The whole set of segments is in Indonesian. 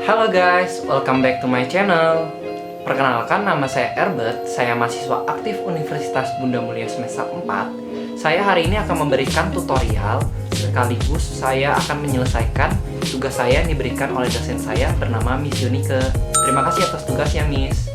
Halo guys, welcome back to my channel. Perkenalkan, nama saya Herbert. Saya mahasiswa aktif Universitas Bunda Mulia semester 4. Saya hari ini akan memberikan tutorial, sekaligus saya akan menyelesaikan tugas saya yang diberikan oleh dosen saya bernama Miss Yunike. Terima kasih atas tugasnya, Miss.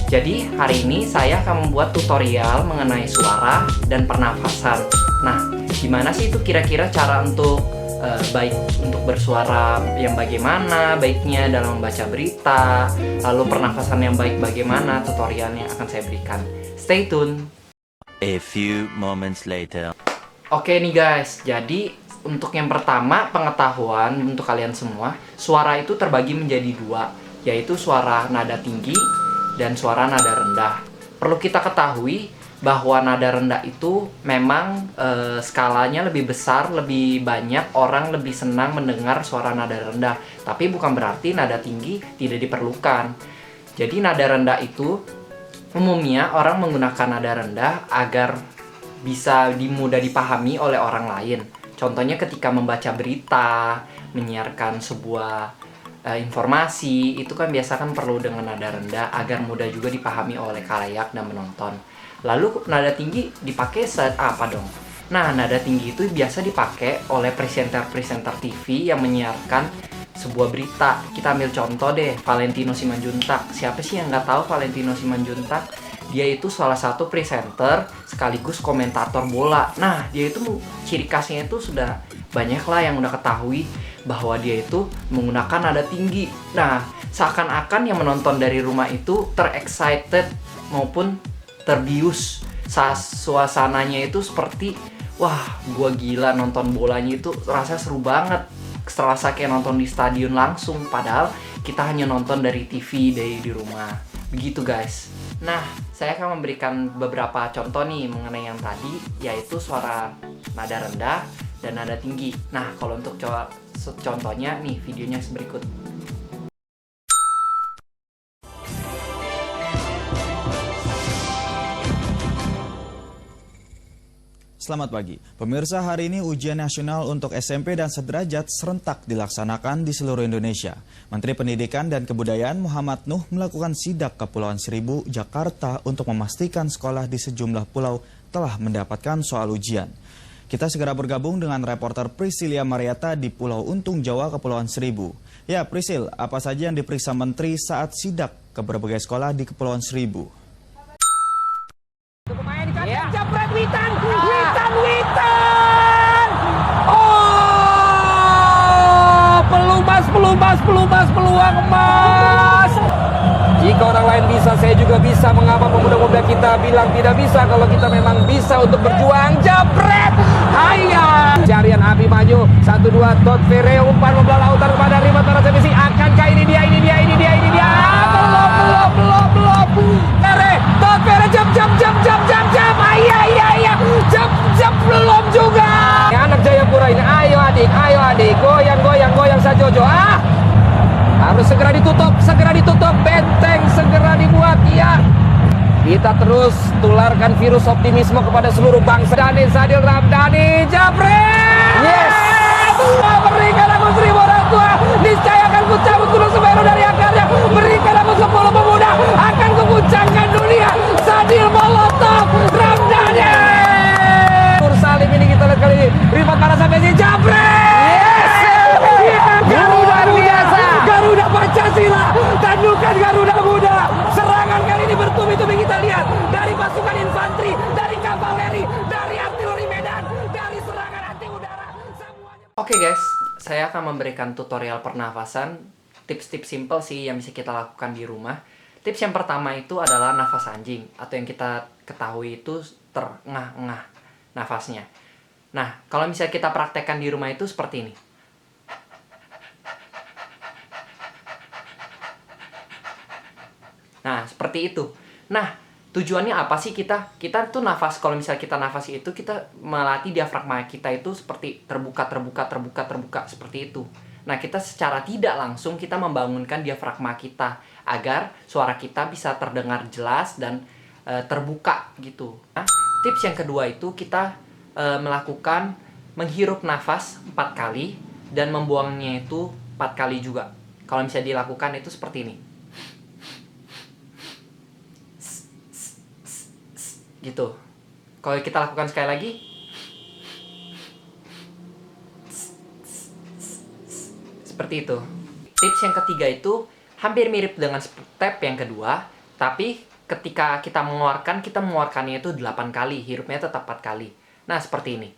Jadi, hari ini saya akan membuat tutorial mengenai suara dan pernafasan. Nah, gimana sih itu kira-kira cara untuk baik untuk bersuara yang bagaimana baiknya dalam membaca berita, lalu pernafasan yang baik bagaimana, tutorial yang akan saya berikan. Stay tune. A few moments later. Oke nih guys, jadi untuk yang pertama, pengetahuan untuk kalian semua, suara itu terbagi menjadi dua, yaitu suara nada tinggi dan suara nada rendah. Perlu kita ketahui bahwa nada rendah itu memang skalanya lebih besar, lebih banyak orang lebih senang mendengar suara nada rendah. Tapi bukan berarti nada tinggi tidak diperlukan. Jadi nada rendah itu umumnya orang menggunakan nada rendah agar bisa mudah dipahami oleh orang lain. Contohnya ketika membaca berita, menyiarkan sebuah informasi, itu kan biasa kan perlu dengan nada rendah agar mudah juga dipahami oleh khalayak dan menonton. Lalu nada tinggi dipakai saat apa dong? Nah, nada tinggi itu biasa dipakai oleh presenter-presenter TV yang menyiarkan sebuah berita. Kita ambil contoh deh, Valentino Simanjuntak. Siapa sih yang nggak tahu Valentino Simanjuntak? Dia itu salah satu presenter sekaligus komentator bola. Nah, dia itu ciri khasnya itu sudah banyak lah yang udah ketahui bahwa dia itu menggunakan nada tinggi. Nah, seakan-akan yang menonton dari rumah itu terexcited maupun terbius. Suasananya itu seperti, wah, gua gila nonton bolanya itu rasanya seru banget. Serasa kayak nonton di stadion langsung, padahal kita hanya nonton dari TV dari di rumah. Begitu guys. Nah, saya akan memberikan beberapa contoh nih mengenai yang tadi, yaitu suara nada rendah dan nada tinggi. Nah, kalau untuk contohnya nih, videonya berikut. Selamat pagi. Pemirsa, hari ini ujian nasional untuk SMP dan sederajat serentak dilaksanakan di seluruh Indonesia. Menteri Pendidikan dan Kebudayaan Muhammad Nuh melakukan sidak ke Kepulauan Seribu, Jakarta untuk memastikan sekolah di sejumlah pulau telah mendapatkan soal ujian. Kita segera bergabung dengan reporter Priscilia Mariata di Pulau Untung, Jawa, Kepulauan Seribu. Ya, Prisil, apa saja yang diperiksa Menteri saat sidak ke berbagai sekolah di Kepulauan Seribu? Jabret Witan! Oh! Peluang emas! Jika orang lain bisa, saya juga bisa. Mengapa pemuda-pemuda kita bilang tidak bisa kalau kita memang bisa untuk berjuang? Jabret! Hayya! Jarian api maju. 1-2, Dot Ferreo umpan membelah lautan kepada Rima Tarasevisi. Akankah ini dia? Belum. Kere, Dot Ferreo jam. Jam belum juga. Anak Jayapura ini, ayo adik, goyang Sajojo. Harus segera ditutup, benteng segera dibuat, ya. Kita terus tularkan virus optimisme kepada seluruh bangsa. Dani Sadil Ramdhani, Jabret! Yes! Berikan aku 1000 orang tua, niscaya akan kucabut gunung Semeru dari akarnya. Berikan aku 10 pemuda, akan kuguncangkan dunia. Sadil Molotov, Ramdhani! Salim ini kita lihat kali ini. Rifat Tarasevisi, Jabret! Yes! Garuda biasa. Garuda Pancasila, tandukan Garuda Muda. Serangan kali ini bertubi-tubi kita lihat dari pasukan infanteri, dari kavaleri, dari artileri medan, dari serangan anti udara. Semuanya. Oke guys, saya akan memberikan tutorial pernafasan, tips-tips simple sih yang bisa kita lakukan di rumah. Tips yang pertama itu adalah nafas anjing, atau yang kita ketahui itu terengah-engah nafasnya. Nah, kalau misalnya kita praktekkan di rumah itu seperti ini. Nah, seperti itu. Nah, tujuannya apa sih kita tuh nafas, kalau misalnya kita nafas itu kita melatih diafragma kita itu seperti terbuka seperti itu. Nah, kita secara tidak langsung kita membangunkan diafragma kita agar suara kita bisa terdengar jelas dan terbuka gitu. Nah, tips yang kedua itu kita melakukan menghirup nafas 4 kali dan membuangnya itu 4 kali juga. Kalau misalnya dilakukan itu seperti ini. Gitu. Kalau kita lakukan sekali lagi, seperti itu. Tips yang ketiga itu hampir mirip dengan step yang kedua, tapi ketika kita mengeluarkannya itu 8 kali, hirupnya tetap 4 kali. Nah, seperti ini.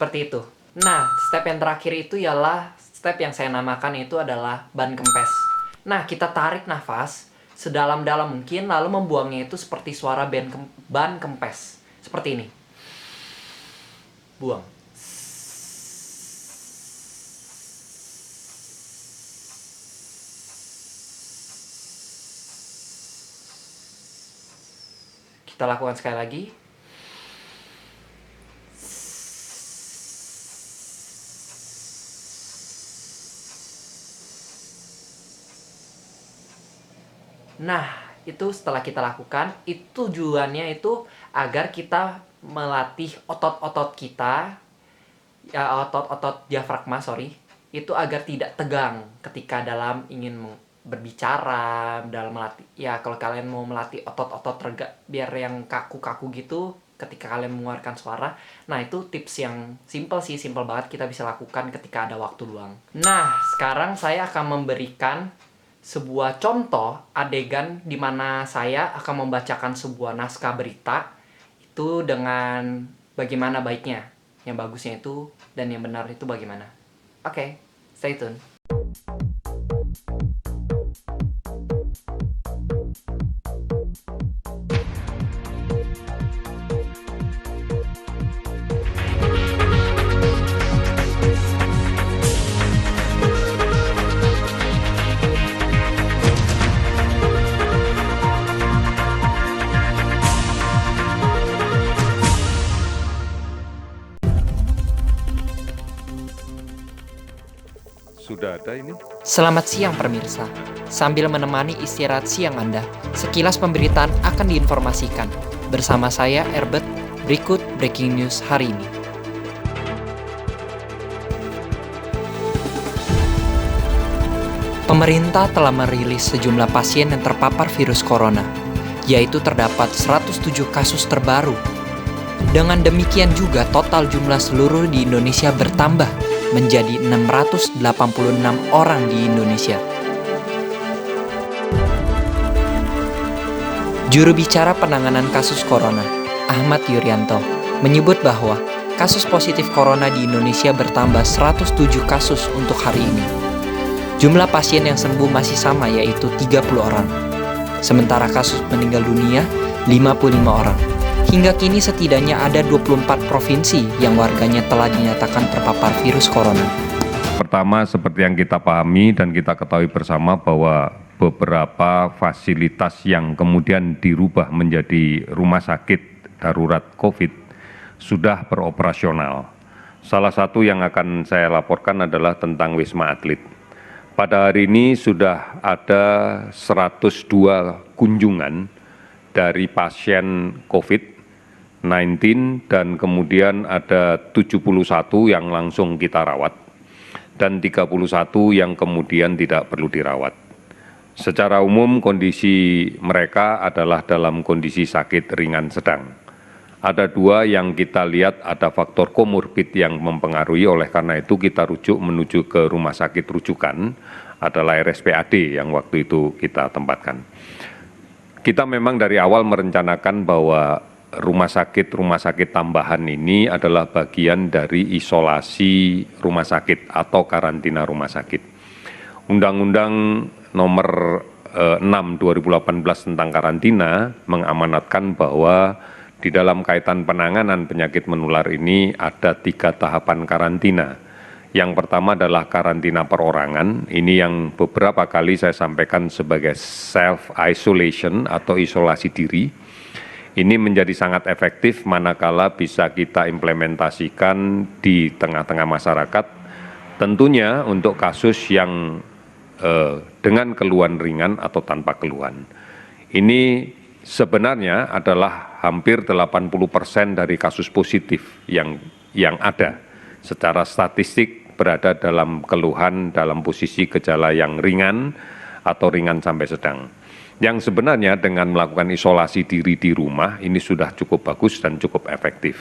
Seperti itu. Nah, step yang terakhir itu ialah step yang saya namakan itu adalah ban kempes. Nah, kita tarik nafas sedalam-dalam mungkin, lalu membuangnya itu seperti suara ban kempes. Seperti ini. Buang. Kita lakukan sekali lagi. Nah, itu setelah kita lakukan, itu tujuannya itu agar kita melatih otot-otot kita, ya otot-otot diafragma, itu agar tidak tegang ketika dalam ingin berbicara, dalam melatih. Ya, kalau kalian mau melatih otot-otot biar yang kaku-kaku gitu ketika kalian mengeluarkan suara. Nah, itu tips yang simple banget kita bisa lakukan ketika ada waktu luang. Nah, sekarang saya akan memberikan sebuah contoh adegan di mana saya akan membacakan sebuah naskah berita itu dengan bagaimana baiknya, yang bagusnya itu dan yang benar itu bagaimana. Oke, stay tune. Sudah ada ini. Selamat siang pemirsa. Sambil menemani istirahat siang Anda, sekilas pemberitaan akan diinformasikan. Bersama saya Erbet, berikut breaking news hari ini. Pemerintah telah merilis sejumlah pasien yang terpapar virus corona, yaitu terdapat 107 kasus terbaru. Dengan demikian juga total jumlah seluruh di Indonesia bertambah menjadi 686 orang di Indonesia. Juru bicara penanganan kasus corona, Ahmad Yuryanto, menyebut bahwa kasus positif corona di Indonesia bertambah 107 kasus untuk hari ini. Jumlah pasien yang sembuh masih sama, yaitu 30 orang. Sementara kasus meninggal dunia 55 orang. Hingga kini setidaknya ada 24 provinsi yang warganya telah dinyatakan terpapar virus corona. Pertama, seperti yang kita pahami dan kita ketahui bersama bahwa beberapa fasilitas yang kemudian dirubah menjadi rumah sakit darurat COVID sudah beroperasional. Salah satu yang akan saya laporkan adalah tentang Wisma Atlet. Pada hari ini sudah ada 102 kunjungan dari pasien COVID-19 dan kemudian ada 71 yang langsung kita rawat dan 31 yang kemudian tidak perlu dirawat. Secara umum kondisi mereka adalah dalam kondisi sakit ringan sedang. Ada 2 yang kita lihat ada faktor komorbid yang mempengaruhi, oleh karena itu kita rujuk menuju ke rumah sakit rujukan adalah RSPAD yang waktu itu kita tempatkan. Kita memang dari awal merencanakan bahwa rumah sakit tambahan ini adalah bagian dari isolasi rumah sakit atau karantina rumah sakit. Undang-Undang nomor 6 2018 tentang karantina mengamanatkan bahwa di dalam kaitan penanganan penyakit menular ini ada 3 tahapan karantina. Yang pertama adalah karantina perorangan, ini yang beberapa kali saya sampaikan sebagai self-isolation atau isolasi diri. Ini menjadi sangat efektif manakala bisa kita implementasikan di tengah-tengah masyarakat, tentunya untuk kasus yang dengan keluhan ringan atau tanpa keluhan. Ini sebenarnya adalah hampir 80% dari kasus positif yang ada secara statistik berada dalam keluhan dalam posisi gejala yang ringan atau ringan sampai sedang. Yang sebenarnya dengan melakukan isolasi diri di rumah ini sudah cukup bagus dan cukup efektif.